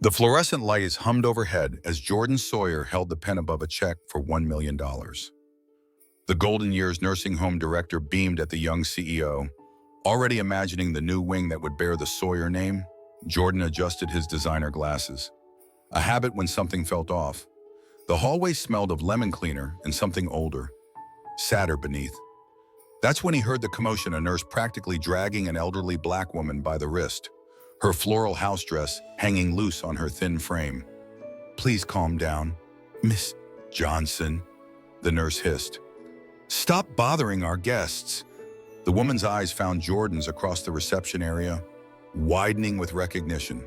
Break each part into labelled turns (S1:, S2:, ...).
S1: The fluorescent lights hummed overhead as Jordan Sawyer held the pen above a check for $1 million. The Golden Years nursing home director beamed at the young CEO. Already imagining the new wing that would bear the Sawyer name, Jordan adjusted his designer glasses. A habit when something felt off. The hallway smelled of lemon cleaner and something older, sadder beneath. That's when he heard the commotion, a nurse practically dragging an elderly black woman by the wrist, her floral house dress hanging loose on her thin frame. "Please calm down, Miss Johnson," the nurse hissed. "Stop bothering our guests." The woman's eyes found Jordan's across the reception area, widening with recognition.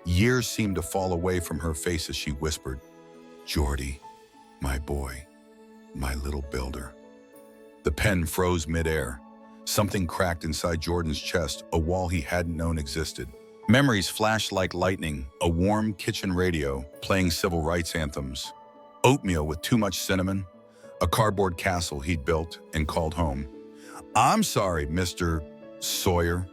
S1: Years seemed to fall away from her face as she whispered, "Jordy, my boy, my little builder." The pen froze midair. Something cracked inside Jordan's chest, a wall he hadn't known existed. Memories flashed like lightning, a warm kitchen radio playing civil rights anthems, oatmeal with too much cinnamon, a cardboard castle he'd built and called home. "I'm sorry, Mr. Sawyer."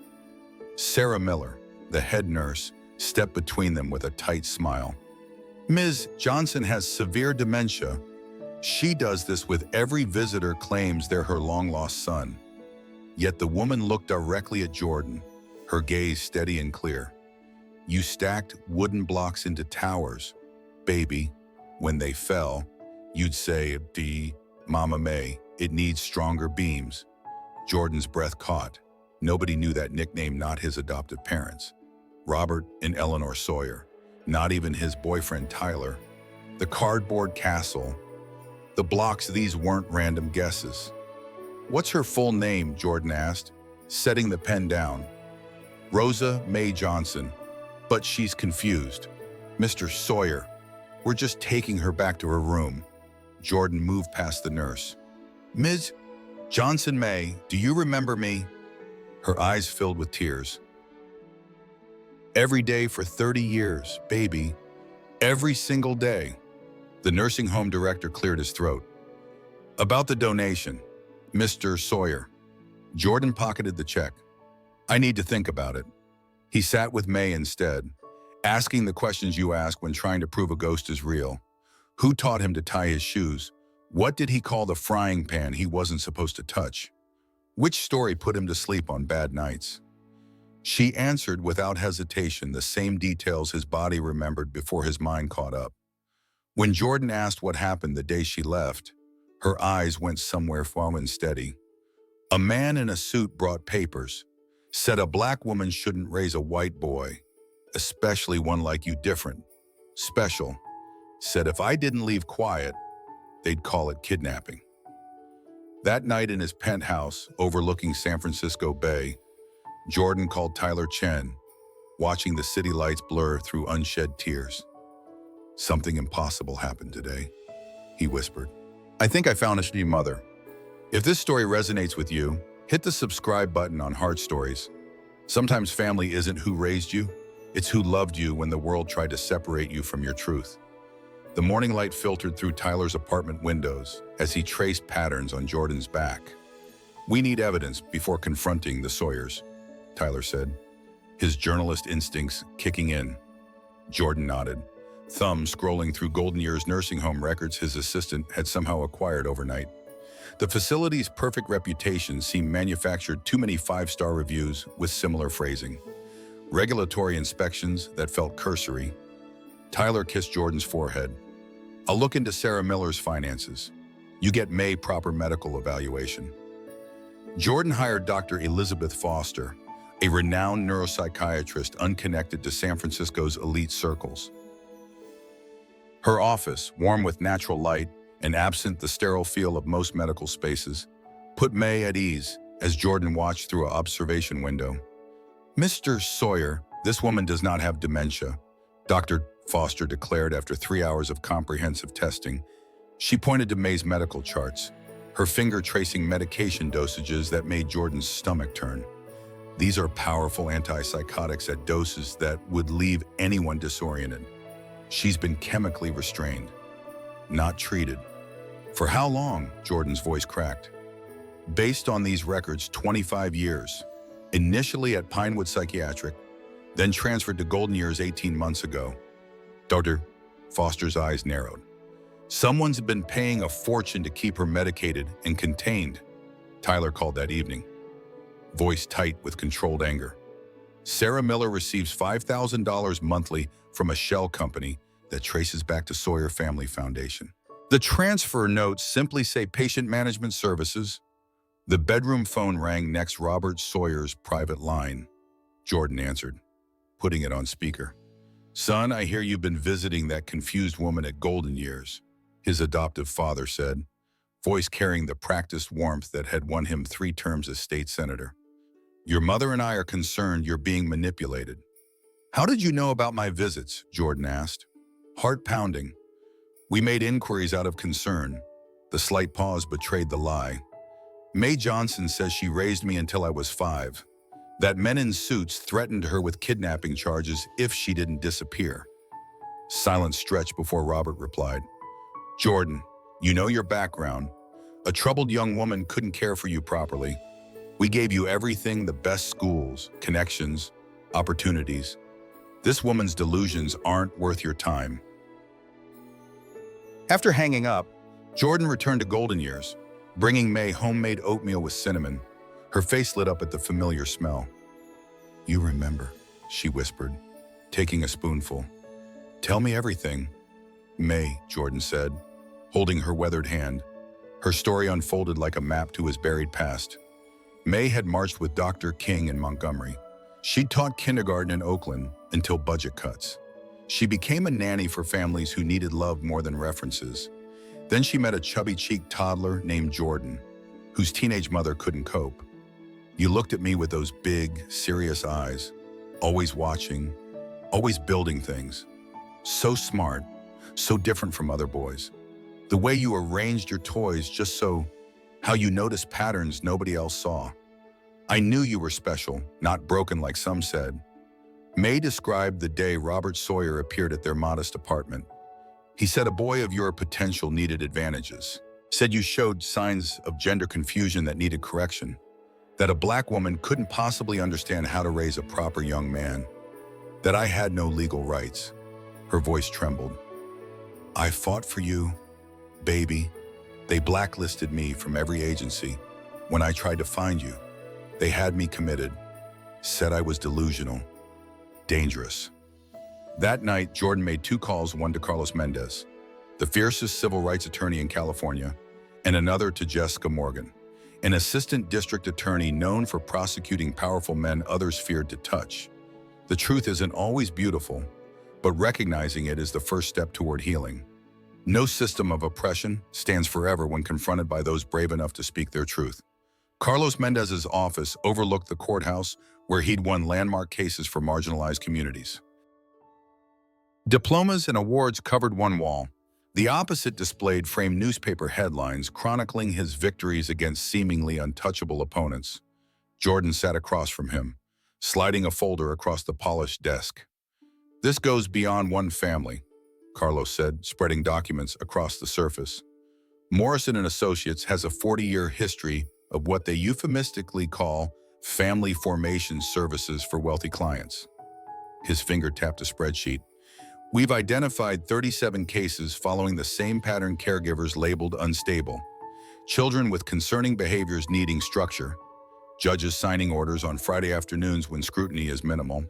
S1: Sarah Miller, the head nurse, stepped between them with a tight smile. "Ms. Johnson has severe dementia. She does this with every visitor claims they're her long-lost son." Yet the woman looked directly at Jordan, her gaze steady and clear. "You stacked wooden blocks into towers, baby. When they fell, you'd say, Mama May, it needs stronger beams." Jordan's breath caught. Nobody knew that nickname, not his adoptive parents, Robert and Eleanor Sawyer, not even his boyfriend Tyler. The cardboard castle, the blocks, these weren't random guesses. "What's her full name?" Jordan asked, setting the pen down. "Rosa May Johnson, but she's confused. Mr. Sawyer, we're just taking her back to her room." Jordan moved past the nurse. "Ms. Johnson May, do you remember me?" Her eyes filled with tears. "Every day for 30 years, baby. Every single day." The nursing home director cleared his throat. "About the donation, Mr. Sawyer." Jordan pocketed the check. "I need to think about it." He sat with May instead, asking the questions you ask when trying to prove a ghost is real. Who taught him to tie his shoes? What did he call the frying pan he wasn't supposed to touch? Which story put him to sleep on bad nights? She answered without hesitation, the same details his body remembered before his mind caught up. When Jordan asked what happened the day she left, her eyes went somewhere far and steady. "A man in a suit brought papers. Said a black woman shouldn't raise a white boy, especially one like you, different, special. Said if I didn't leave quiet, they'd call it kidnapping." That night in his penthouse overlooking San Francisco Bay, Jordan called Tyler Chen, watching the city lights blur through unshed tears. "Something impossible happened today," he whispered. "I think I found a new mother." If this story resonates with you, hit the subscribe button on Heart Stories. Sometimes family isn't who raised you, it's who loved you when the world tried to separate you from your truth. The morning light filtered through Tyler's apartment windows as he traced patterns on Jordan's back. "We need evidence before confronting the Sawyers," Tyler said, his journalist instincts kicking in. Jordan nodded, thumb scrolling through Golden Years nursing home records his assistant had somehow acquired overnight. The facility's perfect reputation seemed manufactured, too many five-star reviews with similar phrasing. Regulatory inspections that felt cursory. Tyler kissed Jordan's forehead. "I'll look into Sarah Miller's finances. You get May proper medical evaluation." Jordan hired Dr. Elizabeth Foster, a renowned neuropsychiatrist unconnected to San Francisco's elite circles. Her office, warm with natural light and absent the sterile feel of most medical spaces, put May at ease as Jordan watched through an observation window. "Mr. Sawyer, this woman does not have dementia," Dr. Foster declared after 3 hours of comprehensive testing. She pointed to May's medical charts, her finger tracing medication dosages that made Jordan's stomach turn. "These are powerful antipsychotics at doses that would leave anyone disoriented. She's been chemically restrained, not treated." "For how long?" Jordan's voice cracked. "Based on these records, 25 years. Initially at Pinewood Psychiatric, then transferred to Golden Years 18 months ago. Dr. Foster's eyes narrowed. Someone's been paying a fortune to keep her medicated and contained, Tyler called that evening, voice tight with controlled anger. Sarah Miller receives $5,000 monthly from a shell company that traces back to Sawyer Family Foundation. The transfer notes simply say Patient Management Services. The bedroom phone rang next Robert Sawyer's private line. Jordan answered, putting it on speaker. Son, I hear you've been visiting that confused woman at Golden Years, his adoptive father said, voice carrying the practiced warmth that had won him 3 terms as state senator. Your mother and I are concerned you're being manipulated. How did you know about my visits? Jordan asked. Heart pounding. We made inquiries out of concern. The slight pause betrayed the lie. Mae Johnson says she raised me until I was 5. That men in suits threatened her with kidnapping charges if she didn't disappear. Silence stretched before Robert replied. Jordan, you know your background. A troubled young woman couldn't care for you properly. We gave you everything, the best schools, connections, opportunities. This woman's delusions aren't worth your time. After hanging up, Jordan returned to Golden Years, bringing Mae homemade oatmeal with cinnamon. Her face lit up at the familiar smell. You remember, she whispered, taking a spoonful. Tell me everything. Mae, Jordan said, holding her weathered hand. Her story unfolded like a map to his buried past. Mae had marched with Dr. King in Montgomery. She'd taught kindergarten in Oakland until budget cuts. She became a nanny for families who needed love more than references. Then she met a chubby-cheeked toddler named Jordan, whose teenage mother couldn't cope. You looked at me with those big, serious eyes, always watching, always building things. So smart, so different from other boys. The way you arranged your toys just so, how you noticed patterns nobody else saw. I knew you were special, not broken like some said. Mae described the day Robert Sawyer appeared at their modest apartment. He said a boy of your potential needed advantages. Said you showed signs of gender confusion that needed correction. That a black woman couldn't possibly understand how to raise a proper young man. That I had no legal rights. Her voice trembled. I fought for you, baby. They blacklisted me from every agency. When I tried to find you, they had me committed. Said I was delusional. Dangerous. That night, Jordan made 2 calls, one to Carlos Mendez, the fiercest civil rights attorney in California, and another to Jessica Morgan, an assistant district attorney known for prosecuting powerful men others feared to touch. The truth isn't always beautiful, but recognizing it is the first step toward healing. No system of oppression stands forever when confronted by those brave enough to speak their truth. Carlos Mendez's office overlooked the courthouse where he'd won landmark cases for marginalized communities. Diplomas and awards covered one wall. The opposite displayed framed newspaper headlines chronicling his victories against seemingly untouchable opponents. Jordan sat across from him, sliding a folder across the polished desk. This goes beyond one family, Carlos said, spreading documents across the surface. Morrison and Associates has a 40-year history of what they euphemistically call family formation services for wealthy clients. His finger tapped a spreadsheet. We've identified 37 cases following the same pattern: caregivers labeled unstable, children with concerning behaviors needing structure, judges signing orders on Friday afternoons when scrutiny is minimal.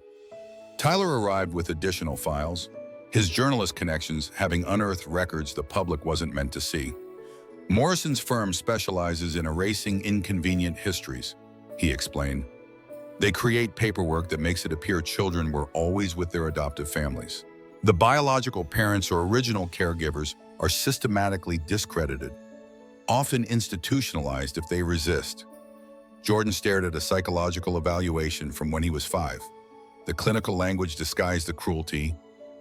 S1: Tyler arrived with additional files, his journalist connections having unearthed records the public wasn't meant to see. Morrison's firm specializes in erasing inconvenient histories, he explained. They create paperwork that makes it appear children were always with their adoptive families. The biological parents or original caregivers are systematically discredited, often institutionalized if they resist. Jordan stared at a psychological evaluation from when he was 5. The clinical language disguised the cruelty.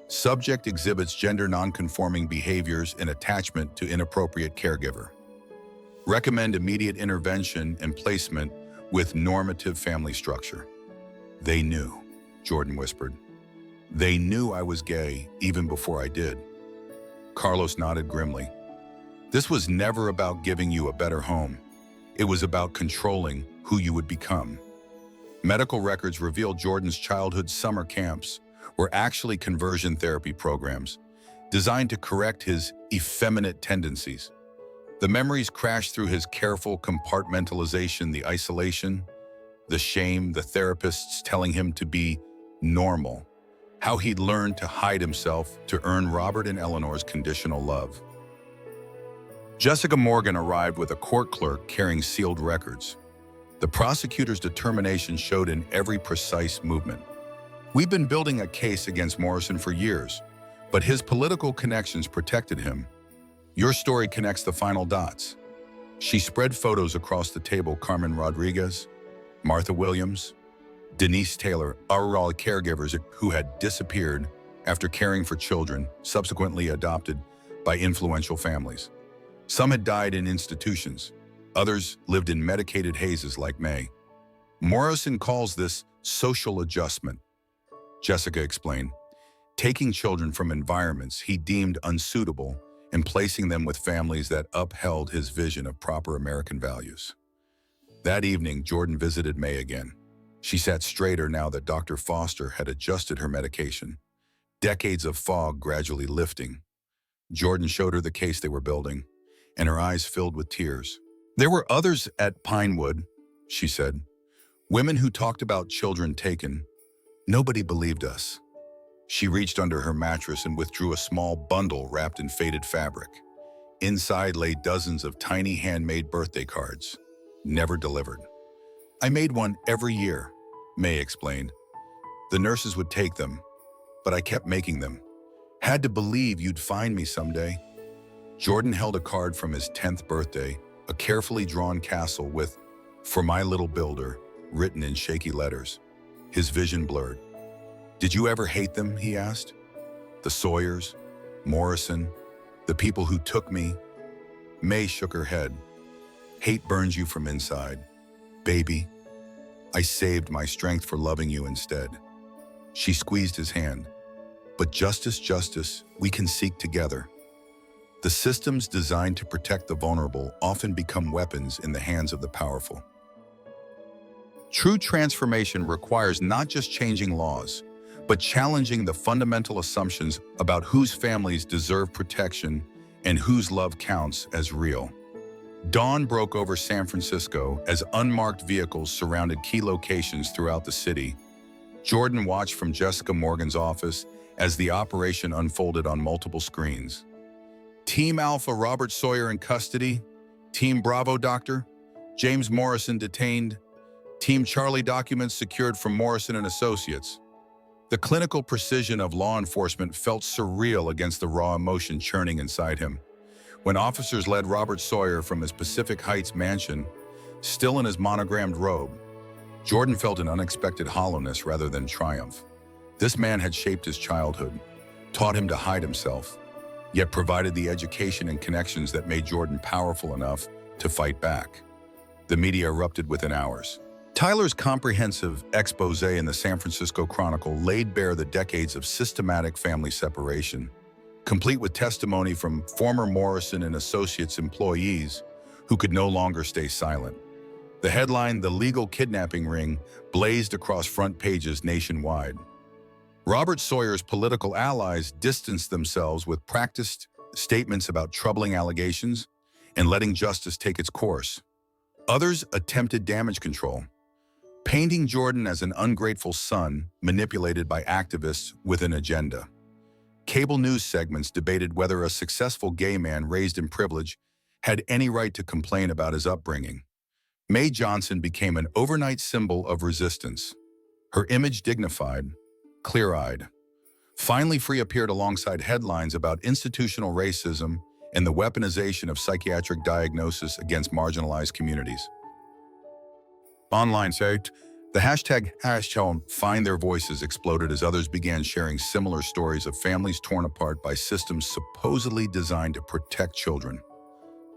S1: Subject exhibits gender nonconforming behaviors and attachment to inappropriate caregiver. Recommend immediate intervention and placement with normative family structure. They knew, Jordan whispered. They knew I was gay even before I did. Carlos nodded grimly. This was never about giving you a better home. It was about controlling who you would become. Medical records revealed Jordan's childhood summer camps, were actually conversion therapy programs designed to correct his effeminate tendencies. The memories crashed through his careful compartmentalization, the isolation, the shame, the therapists telling him to be normal, how he'd learned to hide himself to earn Robert and Eleanor's conditional love. Jessica Morgan arrived with a court clerk carrying sealed records. The prosecutor's determination showed in every precise movement. "We've been building a case against Morrison for years, but his political connections protected him. Your story connects the final dots." She spread photos across the table. Carmen Rodriguez, Martha Williams, Denise Taylor, all caregivers who had disappeared after caring for children subsequently adopted by influential families. Some had died in institutions. Others lived in medicated hazes like May. Morrison calls this social adjustment, Jessica explained, taking children from environments he deemed unsuitable and placing them with families that upheld his vision of proper American values. That evening, Jordan visited May again. She sat straighter now that Dr. Foster had adjusted her medication. Decades of fog gradually lifting. Jordan showed her the case they were building, and her eyes filled with tears. "There were others at Pinewood," she said. "Women who talked about children taken. Nobody believed us." She reached under her mattress and withdrew a small bundle wrapped in faded fabric. Inside lay dozens of tiny handmade birthday cards, never delivered. "I made one every year," May explained. "The nurses would take them, but I kept making them. Had to believe you'd find me someday." Jordan held a card from his 10th birthday, a carefully drawn castle with, "For my little builder," written in shaky letters. His vision blurred. "Did you ever hate them?" he asked. "The Sawyers, Morrison, the people who took me?" May shook her head. "Hate burns you from inside. Baby, I saved my strength for loving you instead." She squeezed his hand. "But justice, we can seek together." The systems designed to protect the vulnerable often become weapons in the hands of the powerful. True transformation requires not just changing laws, but challenging the fundamental assumptions about whose families deserve protection and whose love counts as real. Dawn broke over San Francisco as unmarked vehicles surrounded key locations throughout the city. Jordan watched from Jessica Morgan's office as the operation unfolded on multiple screens. "Team Alpha, Robert Sawyer in custody. Team Bravo, Dr. James Morrison detained. Team Charlie documents secured from Morrison and Associates." The clinical precision of law enforcement felt surreal against the raw emotion churning inside him. When officers led Robert Sawyer from his Pacific Heights mansion, still in his monogrammed robe, Jordan felt an unexpected hollowness rather than triumph. This man had shaped his childhood, taught him to hide himself, yet provided the education and connections that made Jordan powerful enough to fight back. The media erupted within hours. Tyler's comprehensive expose in the San Francisco Chronicle laid bare the decades of systematic family separation, complete with testimony from former Morrison and Associates employees who could no longer stay silent. The headline, "The Legal Kidnapping Ring," blazed across front pages nationwide. Robert Sawyer's political allies distanced themselves with practiced statements about troubling allegations and letting justice take its course. Others attempted damage control, painting Jordan as an ungrateful son manipulated by activists with an agenda. Cable news segments debated whether a successful gay man raised in privilege had any right to complain about his upbringing. May Johnson became an overnight symbol of resistance. Her image dignified, clear-eyed. Finally Free appeared alongside headlines about institutional racism and the weaponization of psychiatric diagnosis against marginalized communities. Online site, the hashtag #FindTheirVoices exploded as others began sharing similar stories of families torn apart by systems supposedly designed to protect children.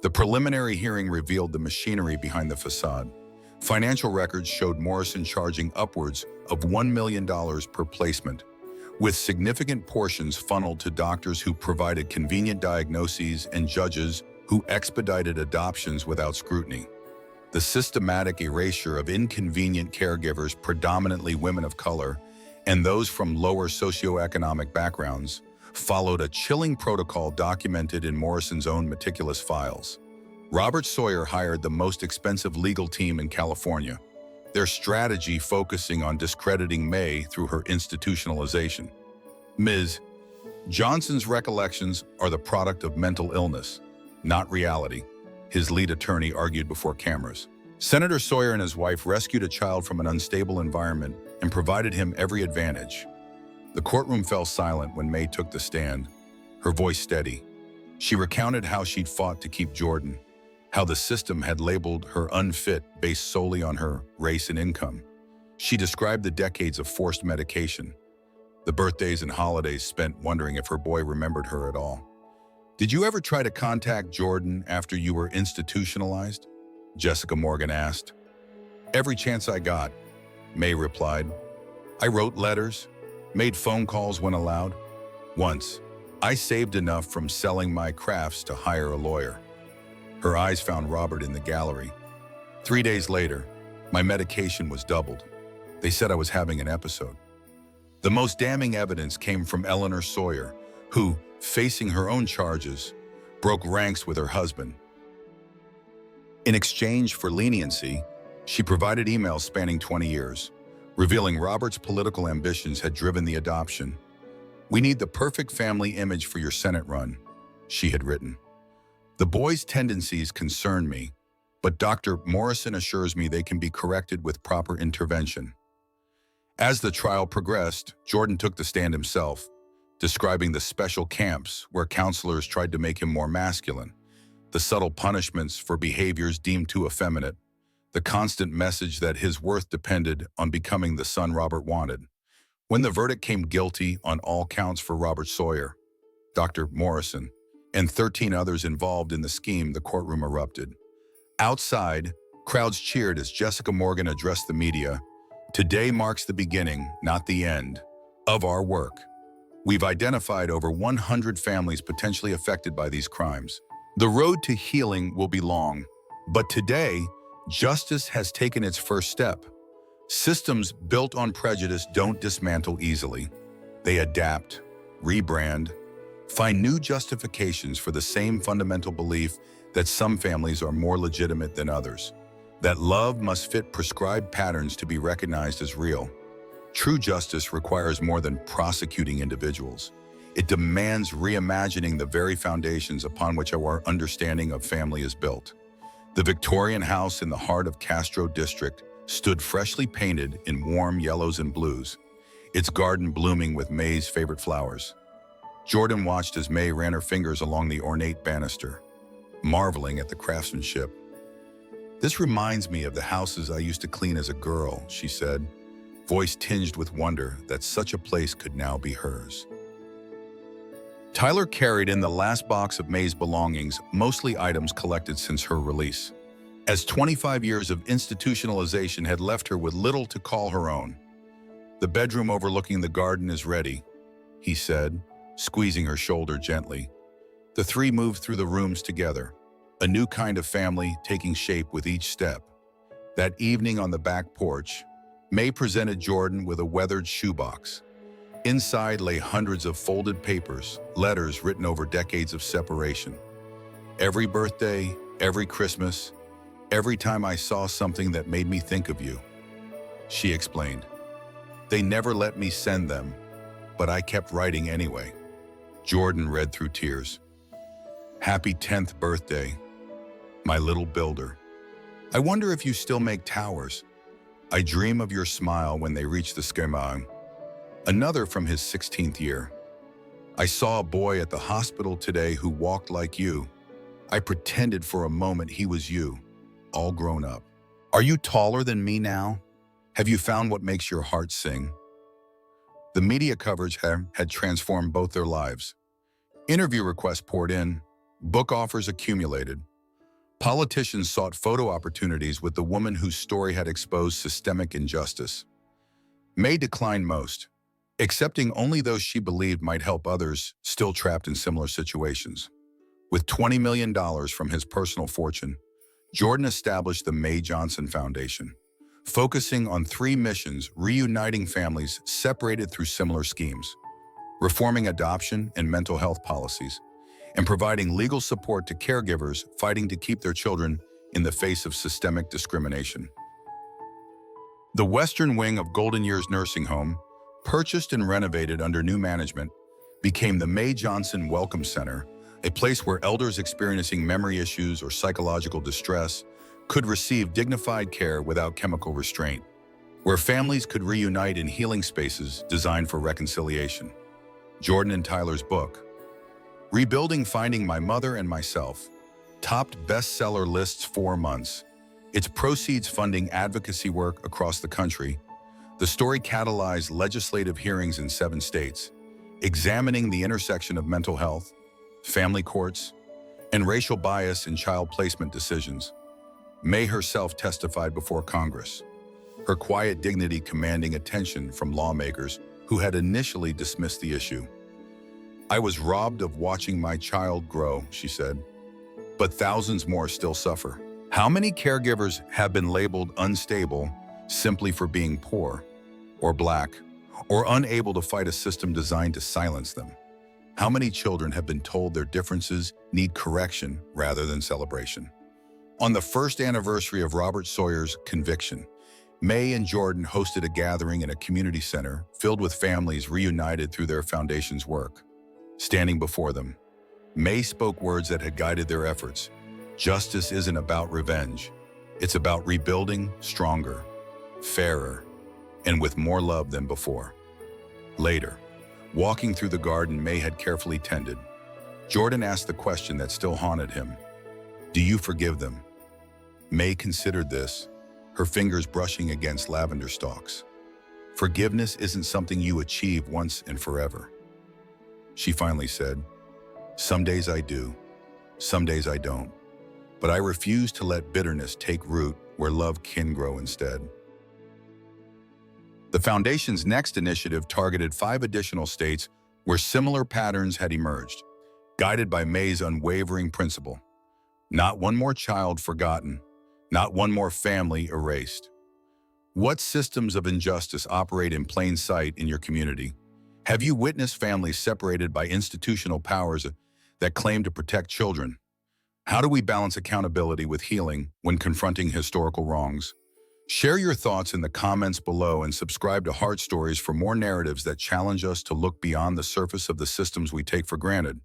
S1: The preliminary hearing revealed the machinery behind the facade. Financial records showed Morrison charging upwards of $1 million per placement, with significant portions funneled to doctors who provided convenient diagnoses and judges who expedited adoptions without scrutiny. The systematic erasure of inconvenient caregivers, predominantly women of color, and those from lower socioeconomic backgrounds followed a chilling protocol documented in Morrison's own meticulous files. Robert Sawyer hired the most expensive legal team in California, their strategy focusing on discrediting May through her institutionalization. Ms. Johnson's recollections are the product of mental illness, not reality, his lead attorney argued before cameras. Senator Sawyer and his wife rescued a child from an unstable environment and provided him every advantage. The courtroom fell silent when May took the stand, her voice steady. She recounted how she'd fought to keep Jordan, how the system had labeled her unfit based solely on her race and income. She described the decades of forced medication, the birthdays and holidays spent wondering if her boy remembered her at all. "Did you ever try to contact Jordan after you were institutionalized?" Jessica Morgan asked. "Every chance I got," May replied. "I wrote letters, made phone calls when allowed. Once, I saved enough from selling my crafts to hire a lawyer." Her eyes found Robert in the gallery. 3 days later, my medication was doubled. They said I was having an episode. The most damning evidence came from Eleanor Sawyer, who, facing her own charges, broke ranks with her husband. In exchange for leniency, she provided emails spanning 20 years, revealing Robert's political ambitions had driven the adoption. "We need the perfect family image for your Senate run," she had written. "The boy's tendencies concern me, but Dr. Morrison assures me they can be corrected with proper intervention." As the trial progressed, Jordan took the stand himself, describing the special camps where counselors tried to make him more masculine, the subtle punishments for behaviors deemed too effeminate, the constant message that his worth depended on becoming the son Robert wanted. When the verdict came guilty on all counts for Robert Sawyer, Dr. Morrison, and 13 others involved in the scheme, the courtroom erupted. Outside, crowds cheered as Jessica Morgan addressed the media. "Today marks the beginning, not the end, of our work. We've identified over 100 families potentially affected by these crimes. The road to healing will be long, but today, justice has taken its first step. Systems built on prejudice don't dismantle easily. They adapt, rebrand, find new justifications for the same fundamental belief that some families are more legitimate than others, that love must fit prescribed patterns to be recognized as real. True justice requires more than prosecuting individuals. It demands reimagining the very foundations upon which our understanding of family is built." The Victorian house in the heart of Castro District stood freshly painted in warm yellows and blues, its garden blooming with May's favorite flowers. Jordan watched as May ran her fingers along the ornate banister, marveling at the craftsmanship. "This reminds me of the houses I used to clean as a girl," she said, voice tinged with wonder that such a place could now be hers. Tyler carried in the last box of May's belongings, mostly items collected since her release, as 25 years of institutionalization had left her with little to call her own. "The bedroom overlooking the garden is ready," he said, squeezing her shoulder gently. The three moved through the rooms together, a new kind of family taking shape with each step. That evening on the back porch, May presented Jordan with a weathered shoebox. Inside lay hundreds of folded papers, letters written over decades of separation. "Every birthday, every Christmas, every time I saw something that made me think of you," she explained. "They never let me send them, but I kept writing anyway." Jordan read through tears. "Happy 10th birthday, my little builder. I wonder if you still make towers. I dream of your smile when they reach the sky." Another from his 16th year. "I saw a boy at the hospital today who walked like you. I pretended for a moment he was you, all grown up. Are you taller than me now? Have you found what makes your heart sing?" The media coverage had transformed both their lives. Interview requests poured in, book offers accumulated. Politicians sought photo opportunities with the woman whose story had exposed systemic injustice. May declined most, accepting only those she believed might help others still trapped in similar situations. With $20 million from his personal fortune, Jordan established the May Johnson Foundation, focusing on three missions reuniting families separated through similar schemes, reforming adoption and mental health policies, and providing legal support to caregivers fighting to keep their children in the face of systemic discrimination. The western wing of Golden Years Nursing Home, purchased and renovated under new management, became the Mae Johnson Welcome Center, a place where elders experiencing memory issues or psychological distress could receive dignified care without chemical restraint, where families could reunite in healing spaces designed for reconciliation. Jordan and Tyler's book, Rebuilding Finding My Mother and Myself, topped bestseller lists 4 months. Its proceeds funding advocacy work across the country. The story catalyzed legislative hearings in 7 states, examining the intersection of mental health, family courts, and racial bias in child placement decisions. Mae herself testified before Congress, her quiet dignity commanding attention from lawmakers who had initially dismissed the issue. "I was robbed of watching my child grow," she said, "but thousands more still suffer." How many caregivers have been labeled unstable simply for being poor, or Black, or unable to fight a system designed to silence them? How many children have been told their differences need correction rather than celebration? On the first anniversary of Robert Sawyer's conviction, Mae and Jordan hosted a gathering in a community center filled with families reunited through their foundation's work. Standing before them, Mae spoke words that had guided their efforts. Justice isn't about revenge. It's about rebuilding stronger, fairer, and with more love than before. Later, walking through the garden Mae had carefully tended, Jordan asked the question that still haunted him. "Do you forgive them?" Mae considered this, her fingers brushing against lavender stalks. "Forgiveness isn't something you achieve once and forever." She finally said, "Some days I do, some days I don't, but I refuse to let bitterness take root where love can grow instead." The Foundation's next initiative targeted 5 additional states where similar patterns had emerged, guided by Mae's unwavering principle. Not one more child forgotten, not one more family erased. What systems of injustice operate in plain sight in your community? Have you witnessed families separated by institutional powers that claim to protect children? How do we balance accountability with healing when confronting historical wrongs? Share your thoughts in the comments below and subscribe to Heart Stories for more narratives that challenge us to look beyond the surface of the systems we take for granted.